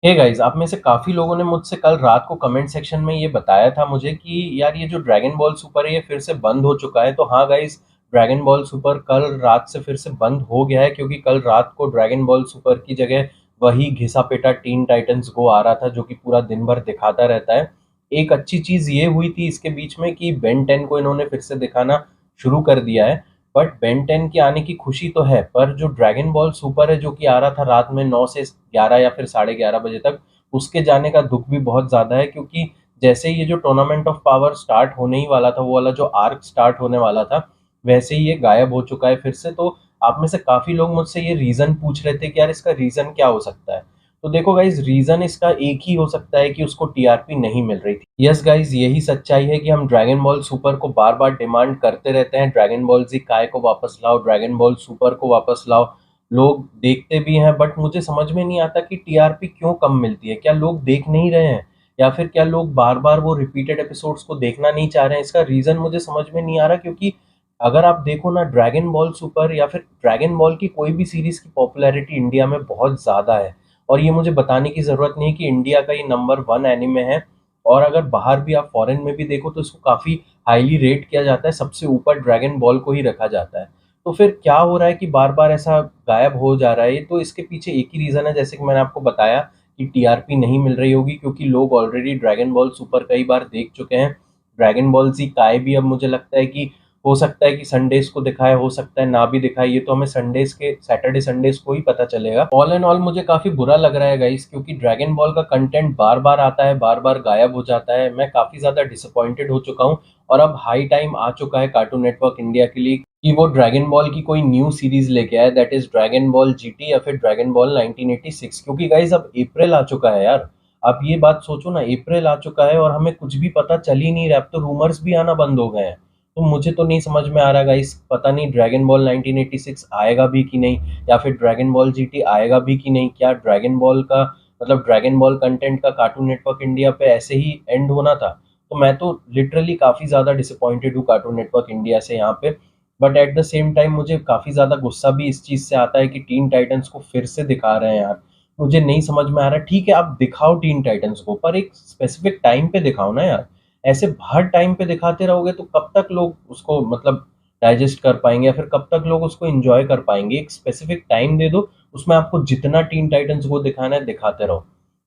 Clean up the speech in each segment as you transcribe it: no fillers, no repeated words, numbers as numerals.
Hey guys, आप में से काफ़ी लोगों ने मुझसे कल रात को कमेंट सेक्शन में ये बताया था मुझे कि यार ये जो ड्रैगन बॉल सुपर है ये फिर से बंद हो चुका है। तो हाँ गाइस, ड्रैगन बॉल सुपर कल रात से फिर से बंद हो गया है क्योंकि कल रात को ड्रैगन बॉल सुपर की जगह वही घिसा-पिटा टीन टाइटंस गो आ रहा था जो कि पूरा दिन भर दिखाता रहता है। एक अच्छी चीज़ ये हुई थी इसके बीच में कि बेन 10 को इन्होंने फिर से दिखाना शुरू कर दिया है। बट बेन 10 के आने की खुशी तो है, पर जो ड्रैगन बॉल सुपर है जो कि आ रहा था रात में 9 से 11 या फिर साढ़े 11 बजे तक, उसके जाने का दुःख भी बहुत ज़्यादा है क्योंकि जैसे ही ये जो टूर्नामेंट ऑफ पावर स्टार्ट होने ही वाला था, वो वाला जो आर्क स्टार्ट होने वाला था, वैसे ही ये गायब हो चुका है फिर से। तो आप में से काफ़ी लोग मुझसे ये रीज़न पूछ रहे थे कि यार इसका रीज़न क्या हो सकता है? तो देखो गाइज़, रीज़न इसका एक ही हो सकता है कि उसको टीआरपी नहीं मिल रही थी। यस गाइज़, यही सच्चाई है कि हम ड्रैगन बॉल सुपर को बार-बार डिमांड करते रहते हैं, ड्रैगन बॉल ज़ी काय को वापस लाओ, ड्रैगन बॉल सुपर को वापस लाओ। लोग देखते भी हैं बट मुझे समझ में नहीं आता कि टीआरपी क्यों कम मिलती है? क्या लोग देख नहीं रहे हैं? या फिर क्या लोग बार-बार वो रिपीटेड एपिसोड्स को देखना नहीं चाह रहे हैं? इसका रीज़न मुझे समझ में नहीं आ रहा क्योंकि अगर आप देखो ना, ड्रैगन बॉल सुपर या फिर ड्रैगन बॉल की कोई भी सीरीज़ की पॉपुलैरिटी इंडिया में बहुत ज़्यादा है। और ये मुझे बताने की ज़रूरत नहीं है कि इंडिया का ये नंबर 1 एनीमे है और अगर बाहर भी आप फॉरेन में भी देखो तो इसको काफ़ी हाईली रेट किया जाता है, सबसे ऊपर ड्रैगन बॉल को ही रखा जाता है। तो फिर क्या हो रहा है कि बार-बार ऐसा गायब हो जा रहा है? ये तो इसके पीछे एक ही रीज़न है, जैसे कि मैंने आपको बताया कि टीआरपी नहीं मिल रही होगी क्योंकि लोग ऑलरेडी ड्रैगन बॉल सुपर कई बार देख चुके हैं। ड्रैगन बॉल ज़ी काय भी अब मुझे लगता है कि हो सकता है कि संडेज़ को दिखाए, हो सकता है ना भी दिखाए, ये तो हमें संडेज़ के सैटरडे संडेज़ को ही पता चलेगा। ऑल इन ऑल मुझे काफ़ी बुरा लग रहा है गाइस क्योंकि ड्रैगन बॉल का कंटेंट बार-बार आता है, बार-बार गायब हो जाता है। मैं काफ़ी ज़्यादा डिसअपॉइंटेड हो चुका हूँ और अब हाई टाइम आ चुका है कार्टून नेटवर्क इंडिया के लिए कि वो ड्रैगन बॉल की कोई न्यू सीरीज़ लेके आए, that is dragon Ball GT या फिर ड्रैगन बॉल 1986, क्योंकि गाइस अब अप्रैल आ चुका है यार। आप ये बात सोचो ना, अप्रैल आ चुका है और हमें कुछ भी पता चल ही नहीं रहा है, अब तो रूमर्स भी आना बंद हो गए हैं। तो मुझे तो नहीं समझ में आ रहा गाइस, पता नहीं ड्रैगन बॉल 1986 आएगा भी कि नहीं या फिर ड्रैगन बॉल जीटी आएगा भी कि नहीं? क्या ड्रैगन बॉल का मतलब ड्रैगन बॉल कंटेंट का कार्टून नेटवर्क इंडिया पे ऐसे ही एंड होना था? तो मैं तो लिटरली काफ़ी ज़्यादा डिसअपॉइंटेड हूँ कार्टून नेटवर्क इंडिया से यहाँ पे। But at the same time मुझे काफ़ी ज़्यादा गुस्सा भी इस चीज़ से आता है कि टीन टाइटंस को फिर से दिखा रहे हैं यार। मुझे नहीं समझ में आ रहा है, ठीक है आप दिखाओ टीन टाइटंस को, पर एक स्पेसिफिक टाइम पे दिखाओ ना यार। ऐसे हर टाइम पे दिखाते रहोगे तो कब तक लोग उसको मतलब डाइजेस्ट कर पाएँगे या फिर कब तक लोग उसको एन्जॉय कर पाएँगे? एक स्पेसिफिक टाइम दे दो, उसमें आपको जितना टीन टाइटंस को दिखाना है दिखाते रहो।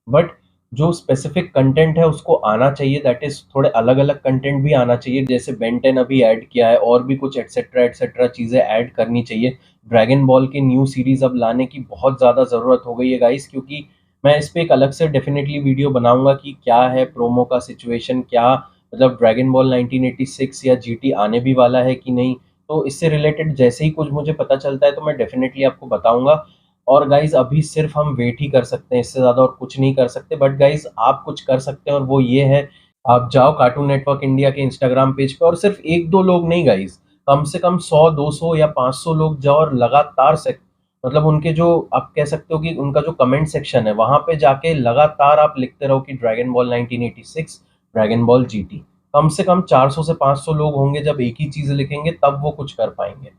बट जो स्पेसिफिक कंटेंट है उसको आना चाहिए, दैट इज़ थोड़े अलग-अलग कंटेंट भी आना चाहिए, जैसे बेन 10 अभी ऐड किया है और भी कुछ एटसेट्रा चीज़ें ऐड करनी चाहिए। ड्रैगन बॉल की न्यू सीरीज़ अब लाने की बहुत ज़्यादा ज़रूरत हो गई है गाइस, क्योंकि मैं इस पे एक अलग से डेफ़िनेटली वीडियो बनाऊँगा कि क्या है प्रोमो का सिचुएशन, क्या मतलब ड्रैगन बॉल 1986 या जीटी आने भी वाला है कि नहीं? तो इससे रिलेटेड जैसे ही कुछ मुझे पता चलता है तो मैं डेफ़िनेटली आपको बताऊँगा। और गाइज़ अभी सिर्फ़ हम वेट ही कर सकते हैं, इससे ज़्यादा और कुछ नहीं कर सकते। बट गाइज़ आप कुछ कर सकते हैं और वो ये है, आप जाओ कार्टून नेटवर्क इंडिया के इंस्टाग्राम पेज पे और सिर्फ़ 1-2 लोग नहीं गाइज़, कम से कम 100, 200 या 500 लोग जाओ और लगातार से मतलब उनके जो आप कह सकते हो कि उनका जो कमेंट सेक्शन है, वहाँ पे जाके लगातार आप लिखते रहो कि Dragon Ball 1986, Dragon Ball GT. कम से कम 400 से 500 लोग होंगे जब एक ही चीज़ लिखेंगे तब वो कुछ कर पाएँगे।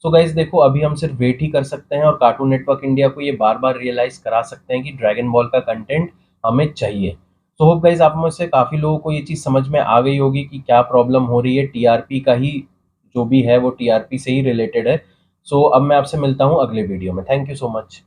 सो गाइज़ देखो, अभी हम सिर्फ़ वेट ही कर सकते हैं और कार्टून नेटवर्क इंडिया को ये बार-बार रियलाइज़ करा सकते हैं कि ड्रैगन बॉल का कंटेंट हमें चाहिए। सो होप गाइज़ आप में से काफ़ी लोगों को ये चीज़ समझ में आ गई होगी कि क्या प्रॉब्लम हो रही है, टीआरपी का ही जो भी है वो टीआरपी से ही रिलेटेड है। सो अब मैं आपसे मिलता हूँ अगले वीडियो में। Thank you so much.